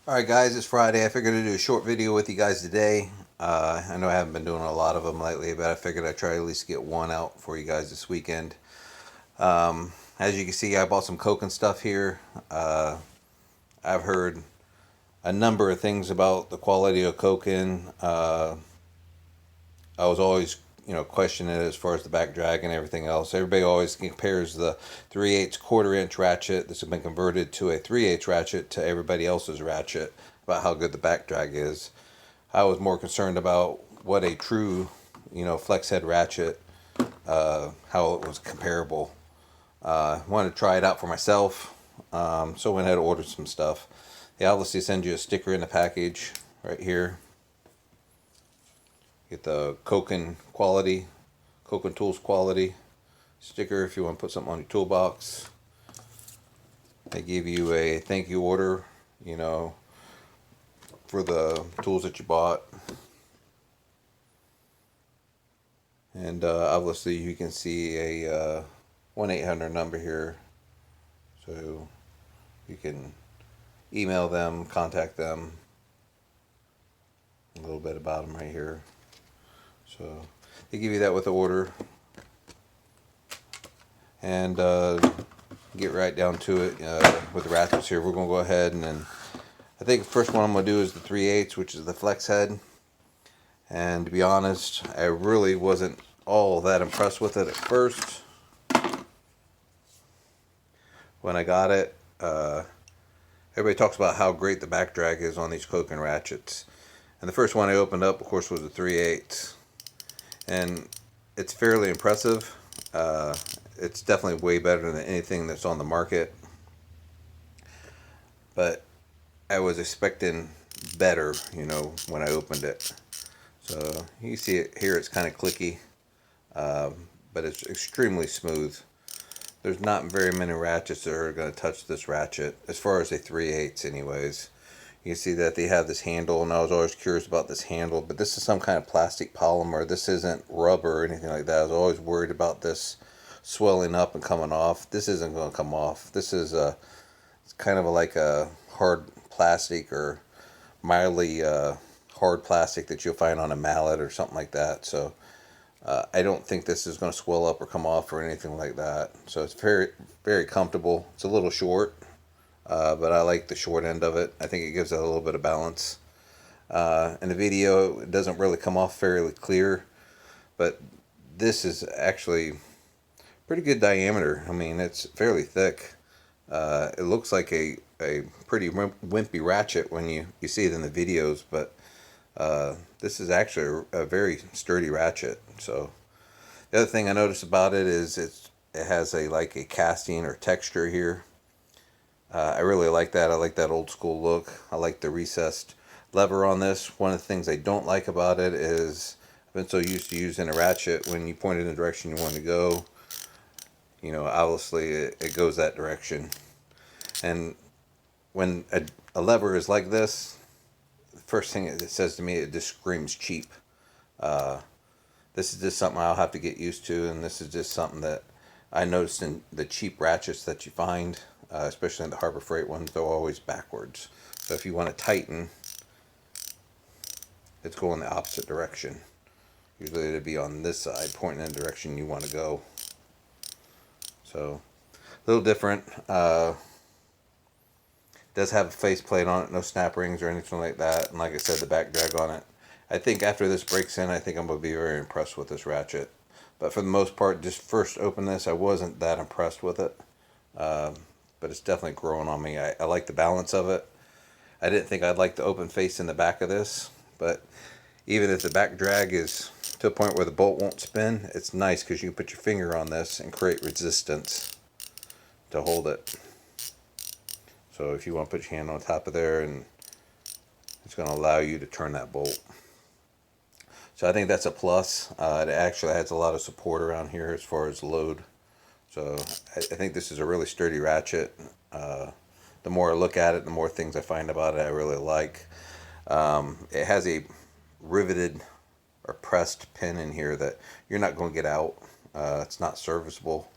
Alright guys, it's Friday. I figured to do a short video with you guys today. I know I haven't been doing a lot of them lately, but I figured I'd try at least get one out for you guys this weekend. As you can see, I bought some Koken stuff here. I've heard a number of things about the quality of Koken. I was always, questioning it as far as the back drag and everything else. Everybody always compares the 3/8 quarter-inch ratchet that's been converted to a 3/8 ratchet to everybody else's ratchet about how good the back drag is. I was more concerned about what a true, flex head ratchet, how it was comparable. Wanted to try it out for myself, so I went ahead and ordered some stuff. They obviously send you a sticker in the package right here. Get the Koken Tools quality sticker if you want to put something on your toolbox. They give you a thank you order, for the tools that you bought. And obviously you can see a 1-800 number here, so you can email them, contact them. A little bit about them right here. So they give you that with the order. And get right down to it with the ratchets here. We're going to go ahead and then I think the first one I'm going to do is the 3/8, which is the flex head. And to be honest, I really wasn't all that impressed with it at first. When I got it, everybody talks about how great the back drag is on these Koken ratchets. And the first one I opened up, of course, was the 3/8. And it's fairly impressive. It's definitely way better than anything that's on the market. But I was expecting better, when I opened it. So you see it here, it's kind of clicky, but it's extremely smooth. There's not very many ratchets that are going to touch this ratchet, as far as a 3/8 anyways. You can see that they have this handle, and I was always curious about this handle, but this is some kind of plastic polymer. This isn't rubber or anything like that. I was always worried about this swelling up and coming off. This isn't going to come off. This is it's kind of like a hard plastic or mildly hard plastic that you'll find on a mallet or something like that. So I don't think this is going to swell up or come off or anything like that. So it's very, very comfortable. It's a little short. But I like the short end of it. I think it gives it a little bit of balance. In the video, it doesn't really come off fairly clear, but this is actually pretty good diameter. I mean, it's fairly thick. It looks like a pretty wimpy ratchet when you see it in the videos, but this is actually a very sturdy ratchet. So the other thing I noticed about it is it has like a casting or texture here. I really like that. I like that old school look. I like the recessed lever on this. One of the things I don't like about it is I've been so used to using a ratchet when you point in the direction you want to go. Obviously it goes that direction. And when a lever is like this, the first thing it says to me, it just screams cheap. This is just something I'll have to get used to, and this is just something that I noticed in the cheap ratchets that you find. Especially in the Harbor Freight ones, they're always backwards. So if you want to tighten, it's going the opposite direction. Usually it'd be on this side, pointing in the direction you want to go. So a little different. It does have a faceplate on it, no snap rings or anything like that. And like I said, the back drag on it. I think after this breaks in, I think I'm going to be very impressed with this ratchet. But for the most part, just first open this, I wasn't that impressed with it. But it's definitely growing on me. I like the balance of it. I didn't think I'd like the open face in the back of this, but even if the back drag is to a point where the bolt won't spin, it's nice because you can put your finger on this and create resistance to hold it. So if you want to put your hand on top of there, and it's going to allow you to turn that bolt. So I think that's a plus. It actually has a lot of support around here as far as load. So I think this is a really sturdy ratchet. The more I look at it, the more things I find about it I really like. It has a riveted or pressed pin in here that you're not going to get out. It's not serviceable.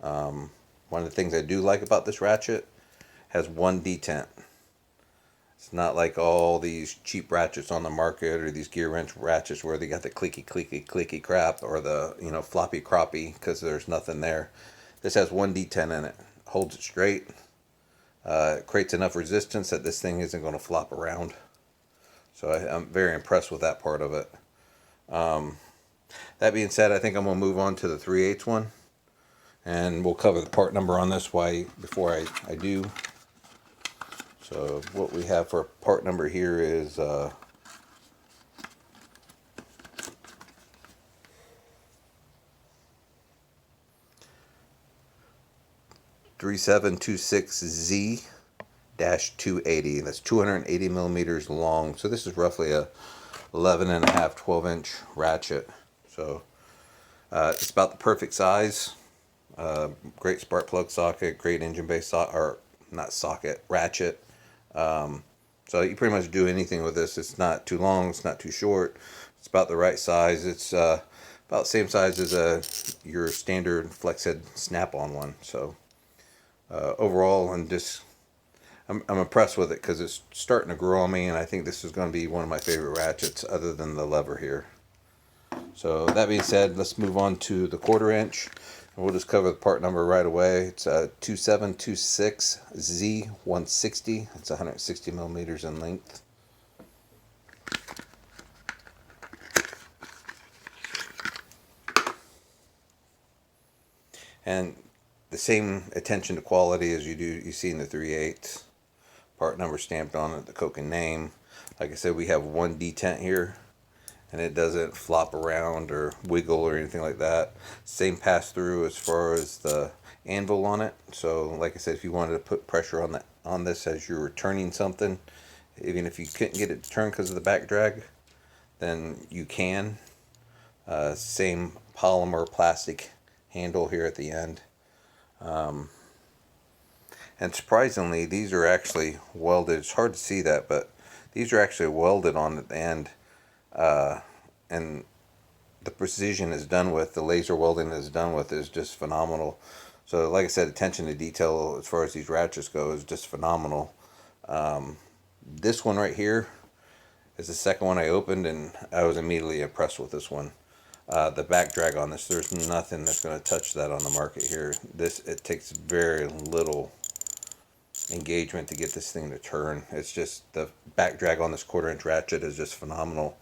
One of the things I do like about this ratchet has one detent. It's not like all these cheap ratchets on the market or these gear wrench ratchets where they got the clicky crap or the, you know, floppy crappy because there's nothing there. This has one detent in it. Holds it straight. It creates enough resistance that this thing isn't going to flop around. So I'm very impressed with that part of it. That being said, I think I'm going to move on to the 3/8 one. And we'll cover the part number on this before I do. So what we have for part number here is 3726Z-280. That's 280 millimeters long. So this is roughly a 11.5, 12-inch ratchet. So it's about the perfect size. Great spark plug socket, great engine bay socket, or not socket, ratchet. So you pretty much do anything with this. It's not too long, it's not too short. It's about the right size. It's about the same size as your standard flex head snap-on one. So overall, I'm impressed with it because it's starting to grow on me, and I think this is going to be one of my favorite ratchets other than the lever here. So that being said, let's move on to the 1/4 inch. And we'll just cover the part number right away. It's a 2726Z-160. It's 160 millimeters in length. And the same attention to quality as you see in the 3/8. Part number stamped on it, the Koken name. Like I said, we have one detent here, and it doesn't flop around or wiggle or anything like that. Same pass through as far as the anvil on it. So like I said, if you wanted to put pressure on this as you're turning something, even if you couldn't get it to turn because of the back drag, then you can. Same polymer plastic handle here at the end. And surprisingly, these are actually welded. It's hard to see that, but these are actually welded on at the end. And the precision is done with, the laser welding is done with, is just phenomenal. So like I said, attention to detail as far as these ratchets go is just phenomenal. This one right here is the second one I opened, and I was immediately impressed with this one. The back drag on this, there's nothing that's going to touch that on the market here. It takes very little engagement to get this thing to turn. It's just the back drag on this 1/4 inch ratchet is just phenomenal.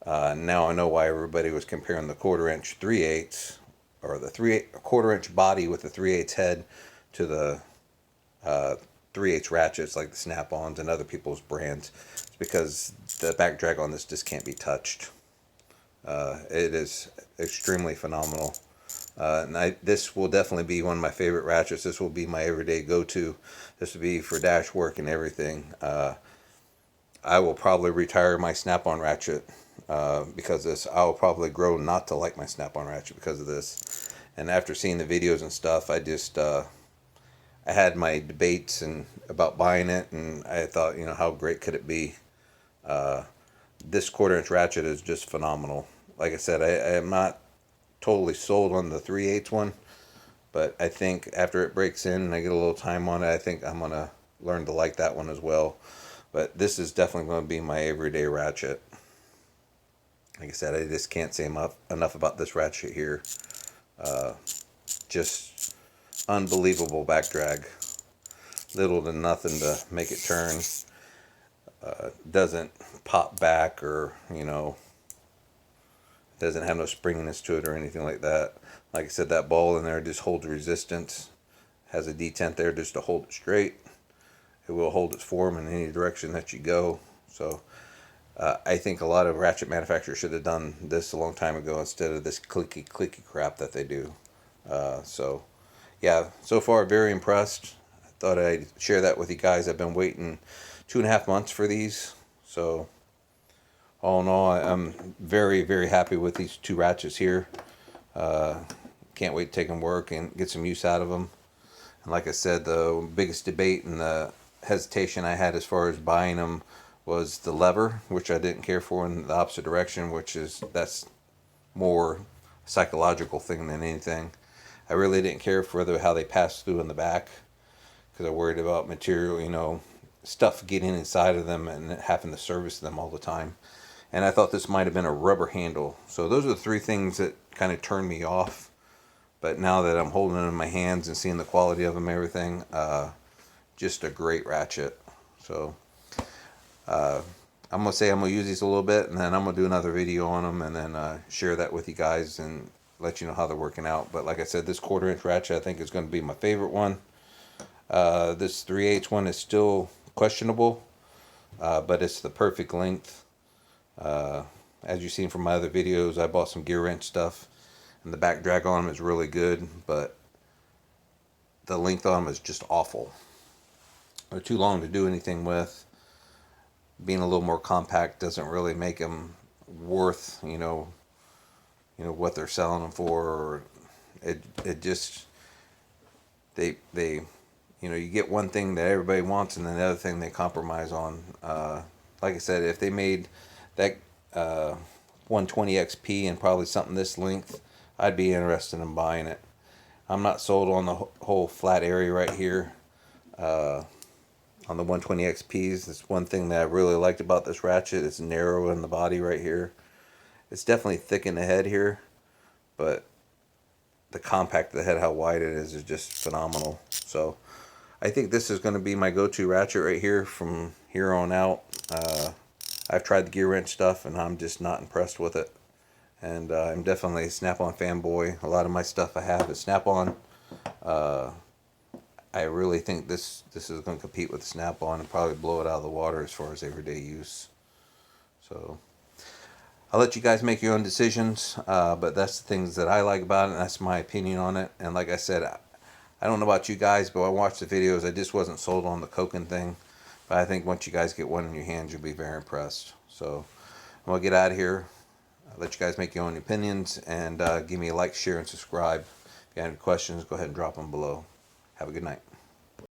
Now I know why everybody was comparing the 1/4 inch 3/8 or the 1/4 inch body with the 3/8 head to the 3/8 ratchets like the Snap-ons and other people's brands. It's because the back drag on this just can't be touched. It is extremely phenomenal. And this will definitely be one of my favorite ratchets. This will be my everyday go-to. This will be for dash work and everything. I will probably retire my Snap-on ratchet because of this. I will probably grow not to like my Snap-on ratchet because of this. And after seeing the videos and stuff, I had my debates about buying it, and I thought, you know, how great could it be? This 1/4 inch ratchet is just phenomenal. Like I said, I am not totally sold on the 3/8 one, but I think after it breaks in and I get a little time on it, I think I'm gonna learn to like that one as well. But this is definitely going to be my everyday ratchet. Like I said, I just can't say enough about this ratchet here. Just unbelievable back drag. Little to nothing to make it turn. Doesn't pop back, or, you know, doesn't have no springiness to it or anything like that. Like I said, that ball in there just holds resistance. Has a detent there just to hold it straight. It will hold its form in any direction that you go. So I think a lot of ratchet manufacturers should have done this a long time ago instead of this clicky crap that they do. So yeah, so far very impressed. I thought I'd share that with you guys. I've been waiting 2.5 months for these. So all in all, I'm very happy with these two ratchets here. Can't wait to take them to work and get some use out of them. And like I said, the biggest debate and the hesitation I had as far as buying them was the lever, which I didn't care for, in the opposite direction, that's more psychological thing than anything. I really didn't care for how they pass through in the back, because I worried about material, you know, stuff getting inside of them and having to service them all the time. And I thought this might have been a rubber handle. So those are the three things that kind of turned me off. But now that I'm holding them in my hands and seeing the quality of them and everything, just a great ratchet. So I'm going to say I'm going to use these a little bit, and then I'm going to do another video on them, and then share that with you guys and let you know how they're working out. But like I said, this 1/4 inch ratchet I think is going to be my favorite one. This 3/8 one is still questionable, but it's the perfect length. As you've seen from my other videos, I bought some gear wrench stuff, and the back drag on them is really good, but the length on them is just awful. They're too long to do anything with. Being a little more compact doesn't really make them worth, what they're selling them for. Or it just, they you get one thing that everybody wants, and then the other thing they compromise on. Like I said, if they made that 120 XP and probably something this length, I'd be interested in buying it. I'm not sold on the whole flat area right here. On the 120 XPs, that's one thing that I really liked about this ratchet. It's narrow in the body right here. It's definitely thick in the head here, but the compact of the head, how wide it is just phenomenal. So I think this is going to be my go-to ratchet right here from here on out. I've tried the gear wrench stuff, and I'm just not impressed with it. And I'm definitely a Snap-on fanboy. A lot of my stuff I have is Snap-on. I really think this is going to compete with the Snap-on and probably blow it out of the water as far as everyday use. So I'll let you guys make your own decisions, but that's the things that I like about it, and that's my opinion on it. And like I said, I don't know about you guys, but I watched the videos. I just wasn't sold on the Koken thing. But I think once you guys get one in your hands, you'll be very impressed. So I'm going to get out of here. I'll let you guys make your own opinions, and give me a like, share, and subscribe. If you have any questions, go ahead and drop them below. Have a good night.